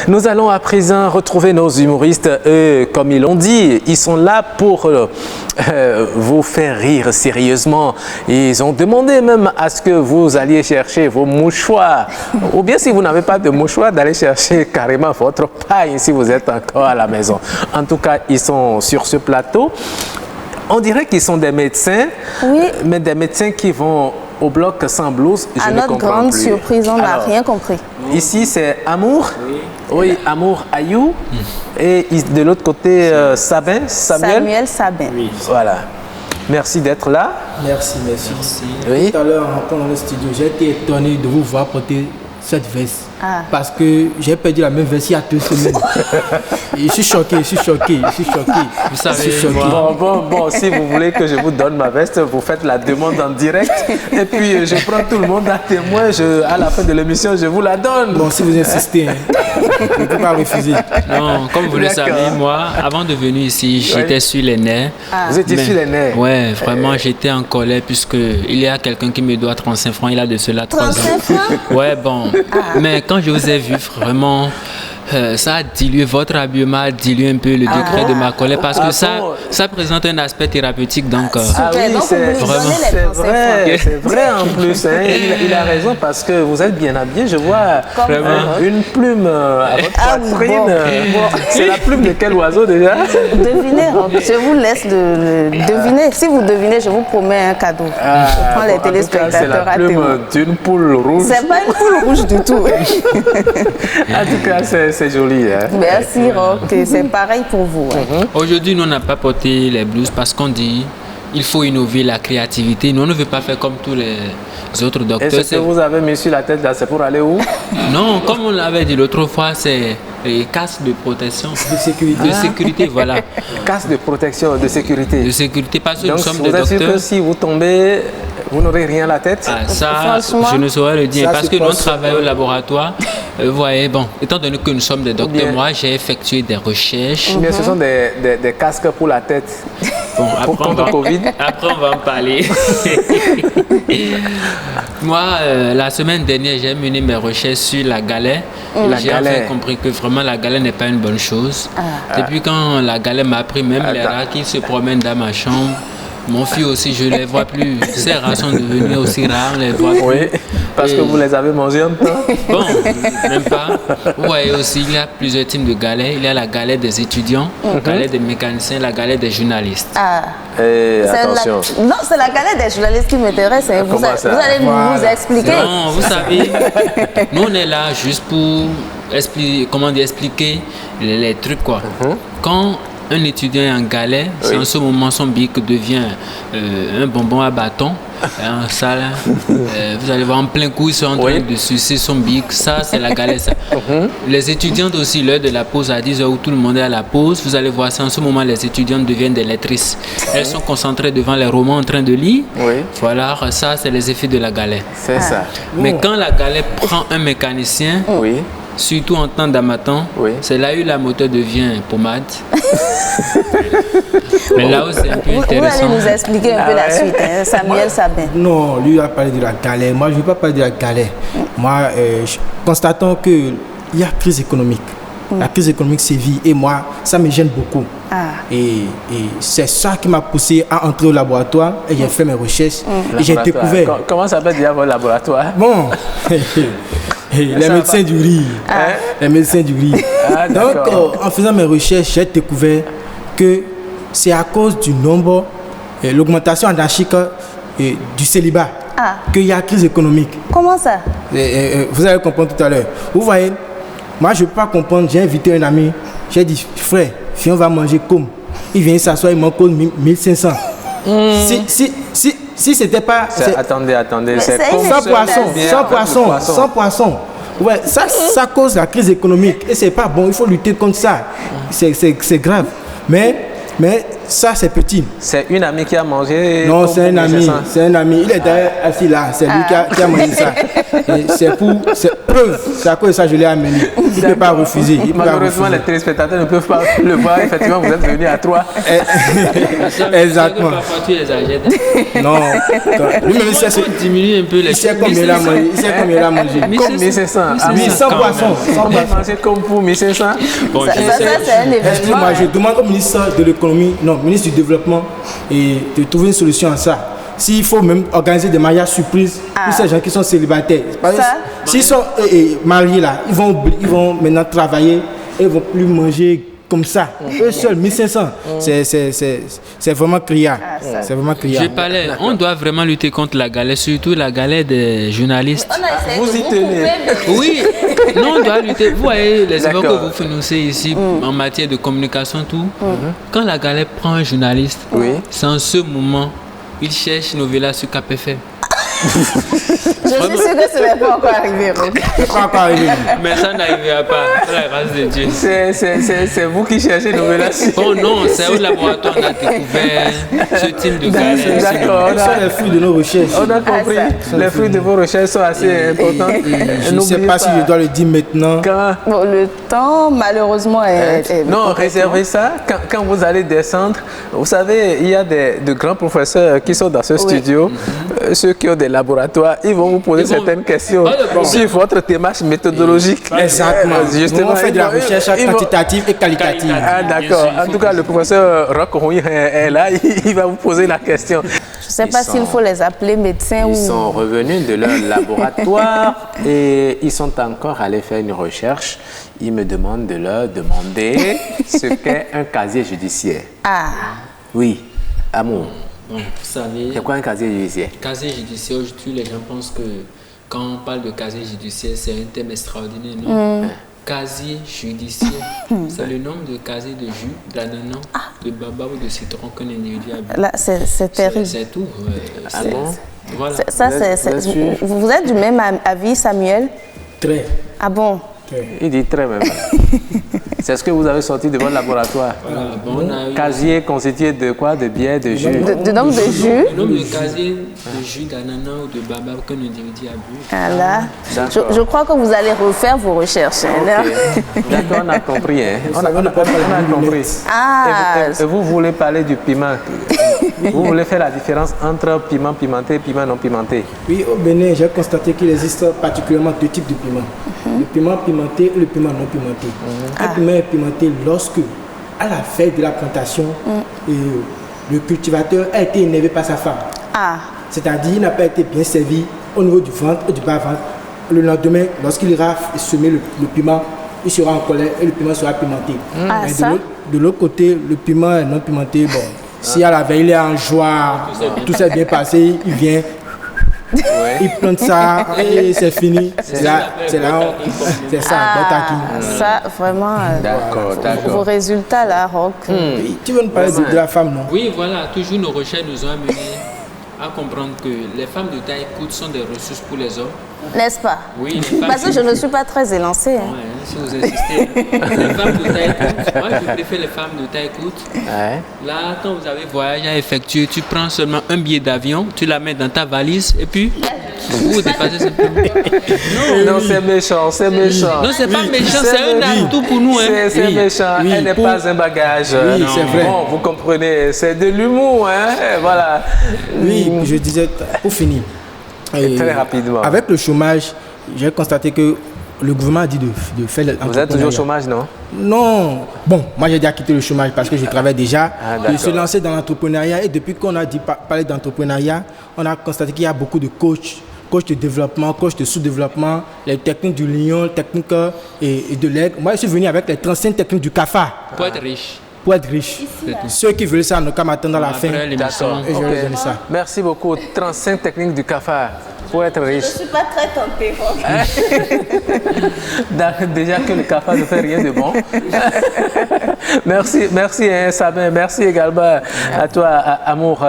Nous allons à présent retrouver nos humoristes. Eux, comme ils l'ont dit, ils sont là pour vous faire rire sérieusement. Ils ont demandé même à ce que vous alliez chercher vos mouchoirs. Ou bien si vous n'avez pas de mouchoirs, d'aller chercher carrément votre paille si vous êtes encore à la maison. En tout cas, ils sont sur ce plateau. On dirait qu'ils sont des médecins, oui. Mais des médecins qui vont au bloc sans blouse. À notre grande surprise, on n'a rien compris. Ici, c'est Amour. Oui, Amour Ayou. Et de l'autre côté, Samuel Sabin. Oui. Voilà. Merci d'être là. Merci. Oui. Tout à l'heure, en rentrant dans le studio, j'ai été étonné de vous voir porter cette veste. Parce que j'ai perdu la même veste il y a 2 semaines. Et je suis choqué. Vous savez, Bon, si vous voulez que je vous donne ma veste, vous faites la demande en direct. Et puis, je prends tout le monde à témoin. À la fin de l'émission, je vous la donne. Bon, si vous insistez, je ne peux pas refuser. Non, comme vous le savez, moi, avant de venir ici, j'étais sur les nerfs. Vous étiez sur les nerfs? Ouais, vraiment, j'étais en colère puisqu'il y a quelqu'un qui me doit 35 francs. Il a de cela 3 ans. 35 francs? Ouais, bon. Mais quand je vous ai vu, vraiment, ça a dilué, votre habillement a dilué un peu le degré de ma colère parce que ça présente un aspect thérapeutique. Donc, oui, c'est vrai en plus. Hein. Il a raison parce que vous êtes bien habillé. Je vois une plume à votre poitrine. C'est la plume de quel oiseau déjà? Devinez, je vous laisse deviner. Si vous devinez, je vous promets un cadeau. Je prends les téléspectateurs à témoin. C'est la plume d'une poule rouge. C'est pas une poule rouge du tout. En tout cas, c'est joli. Hein? Merci Rock, c'est pareil pour vous. Hein. Aujourd'hui, nous, on n'a pas porté les blouses parce qu'on dit il faut innover la créativité. Nous, on ne veut pas faire comme tous les autres docteurs. Et ce que vous avez mis sur la tête là, c'est pour aller où? Non, comme on l'avait dit l'autre fois, c'est les casques de protection. De sécurité. De sécurité, voilà. Casque de protection, de sécurité. De sécurité, parce que donc, nous sommes vous des êtes sûr docteurs. que si vous tombez, vous n'aurez rien à la tête? Ça, je ne saurais le dire. Parce que nous, on travaille au laboratoire. Vous voyez, bon, étant donné que nous sommes des docteurs, moi, j'ai effectué des recherches. Ou bien ce sont des casques pour la tête. Bon, pour contre Covid. Après, on va en parler. Moi, la semaine dernière, j'ai mené mes recherches sur la galère. J'ai enfin compris que vraiment la galère n'est pas une bonne chose. Depuis quand la galère m'a appris, même les rats qui se promènent dans ma chambre, mon fils aussi, je ne les vois plus. Ces rats sont devenus aussi rares, on ne les voit plus. Oui, parce que vous les avez mangés en temps. Bon, même pas. Vous voyez aussi, il y a plusieurs types de galères. Il y a la galère des étudiants, la galère des mécaniciens, la galère des journalistes. Attention. Non, c'est la galère des journalistes qui m'intéresse. Hein. Vous allez nous expliquer. Non, vous savez, nous on est là juste pour expliquer les trucs quoi. Quand un étudiant est en galère, c'est en ce moment son bic devient un bonbon à bâton. En salle, vous allez voir en plein coup, ils sont en train de sucer son bic. Ça, c'est la galère. Ça. Les étudiantes aussi, l'heure de la pause à 10h où tout le monde est à la pause, vous allez voir ça. En ce moment, les étudiantes deviennent des lectrices. Elles sont concentrées devant les romans en train de lire. Voilà, ça, c'est les effets de la galère. C'est ça. Mais quand la galère prend un mécanicien, surtout en temps d'amaton, c'est là où la moteur devient pommade. Mais là où c'est un peu intéressant. Vous allez nous expliquer un peu la suite, hein, Samuel Sabin. Non, lui a parlé de la galère. Moi, je ne veux pas parler de la galère. Moi, constatons qu'il y a crise économique. La crise économique sévit et moi, ça me gêne beaucoup. Et c'est ça qui m'a poussé à entrer au laboratoire et j'ai fait mes recherches et j'ai découvert. Comment ça s'appelle déjà votre laboratoire? Bon, les médecins du riz. Les médecins du riz. Donc, en faisant mes recherches, j'ai découvert que c'est à cause du nombre, l'augmentation anarchique du célibat qu'il y a crise économique. Comment ça? Vous allez comprendre tout à l'heure. Vous voyez, moi je ne peux pas comprendre. J'ai invité un ami, j'ai dit frère, si on va manger comme, il vient s'asseoir, il m'en cause 1500. Si c'était pas... Attendez, c'est sans poisson. Ouais, ça cause la crise économique et c'est pas bon, il faut lutter contre ça. C'est grave. Mais ça, c'est petit. C'est une amie qui a mangé. Non, c'est un ami. C'est un ami. Il est d'ailleurs assis là. C'est lui qui a mangé ça. C'est preuve. C'est à cause de ça que je l'ai amené. Il ne peut pas refuser. Malheureusement, les téléspectateurs ne peuvent pas le voir. Effectivement, vous êtes venus à 3. Exactement. Parfois, tu les achètes. Non. Lui-même, Il diminue un peu les il sait combien il a mangé. Il sait combien il a mangé. Comme 1500. 1100 poissons. On va manger comme pour 1500. Bon, Ça, c'est un événement. Excuse-moi, je demande au ministre de l'économie, non, ministre du développement, et de trouver une solution à ça. S'il faut même organiser des mariages surprises pour ces gens qui sont célibataires. Parce que s'ils sont mariés là, ils vont maintenant travailler et ils vont plus manger comme ça. Eux seuls, 1500. C'est vraiment criard. C'est vraiment criard. Je parlais, on doit vraiment lutter contre la galère, surtout la galère des journalistes. Vous y tenez. Oui, non, on doit lutter. Vous voyez les efforts que vous financez ici en matière de communication, tout. Quand la galère prend un journaliste, c'est en ce moment, il cherche Novella sur KPFM. Je suis sûre que ce n'est pas encore arrivé. C'est pas encore arrivé. Mais ça n'arrivera pas, c'est la grâce de Dieu. C'est vous qui cherchez Novella. Oh non, c'est au laboratoire qu'on a découvert ce type de galère. D'accord. Ce sont les fruits de nos recherches. On a compris. Les fruits de vos recherches sont assez importants. Je ne sais pas si je dois le dire maintenant. Bon, le temps, malheureusement, est non, réservez ça. Quand vous allez descendre, vous savez, il y a de grands professeurs qui sont dans ce studio. Ceux qui ont des laboratoires, ils vont vous poser certaines questions sur votre démarche méthodologique. Exactement. Justement, on fait de la recherche quantitative et qualitative. Ah, d'accord. En tout cas, le professeur Roch est là, il va vous poser la question. Je ne sais pas s'il faut les appeler médecins ou... Ils sont revenus de leur laboratoire et ils sont encore allés faire une recherche. Ils me demandent de leur demander ce qu'est un casier judiciaire. Ah. Oui, amour. Bon, vous savez, C'est quoi un casier judiciaire? casier judiciaire, aujourd'hui, les gens pensent que quand on parle de casier judiciaire, c'est un thème extraordinaire. Non. Casier judiciaire, c'est le nombre de casiers de jus, d'ananas, de baobab ou de citron qu'un individu a bu. Là, c'est terrible. C'est tout. Ah bon? Voilà. Ça, vous êtes du même avis, Samuel? Très. Ah bon? Il dit très même. C'est ce que vous avez sorti de votre laboratoire. Voilà, bon, on a eu Casier constitué de quoi? De bière, de jus? De nombre de jus? le nombre de casiers de jus d'ananas ou de baobab qu'un individu a bu. Ah là, D'accord. je crois que vous allez refaire vos recherches. Hein, là. D'accord, on a compris. Hein. On a compris. Ah, Et vous voulez parler du piment. Vous voulez faire la différence entre piment pimenté et piment non pimenté. Oui, au Bénin, j'ai constaté qu'il existe particulièrement deux types de piments. Le piment pimenté et le piment non pimenté. Un piment est pimenté lorsque, à la fin de la plantation, le cultivateur a été énervé par sa femme. ah, C'est-à-dire qu'il n'a pas été bien servi au niveau du ventre et du bas-ventre. Le lendemain, lorsqu'il ira semer le piment, il sera en colère et le piment sera pimenté. Ah, Mais ça? de l'autre côté, le piment non pimenté, bon, si à la veille il est en joie, tout s'est bien passé, il vient, il plante ça et c'est fini. C'est ça, ça, vraiment, vos résultats là, Roch. Tu veux nous parler de la femme, non? Oui, voilà, toujours nos recherches nous ont amenés à comprendre que les femmes de taille courte sont des ressources pour les hommes. N'est-ce pas? Oui, les femmes Parce que je ne suis pas très élancée. Hein. Ouais, si vous insistez. Les femmes de taille courte, moi je préfère les femmes de taille courte. Ouais. Là, quand vous avez voyage à effectuer, tu prends seulement un billet d'avion, tu la mets dans ta valise et puis vous dépassez simplement. Non, c'est méchant, c'est méchant. Non, c'est pas méchant, c'est un atout pour nous. Hein. C'est méchant, elle n'est pas un bagage. Oui, c'est vrai. Bon, vous comprenez, c'est de l'humour, hein. Voilà. Oui, je disais, pour finir. Très rapidement. Avec le chômage, j'ai constaté que le gouvernement a dit de faire l'entrepreneuriat. Vous êtes toujours au chômage, non? Non. Bon, moi j'ai déjà quitté le chômage parce que je travaille déjà. D'accord. Je suis lancé dans l'entrepreneuriat et depuis qu'on a dit parler d'entrepreneuriat, on a constaté qu'il y a beaucoup de coachs de développement, coach de sous-développement, les techniques du lion, techniques et de l'aigle. Moi je suis venu avec les 35 techniques du CAFA. Pour être riche. Pour être riche. Ceux qui veulent ça, ne qu'à m'attendre à la fin. Après l'émission. Et je vais donner ça. Merci beaucoup. 35 techniques du cafard pour être riche. Je ne suis pas très tentée. Déjà que le cafard ne fait rien de bon. Merci, hein, Sabin. Merci également à toi, Amour.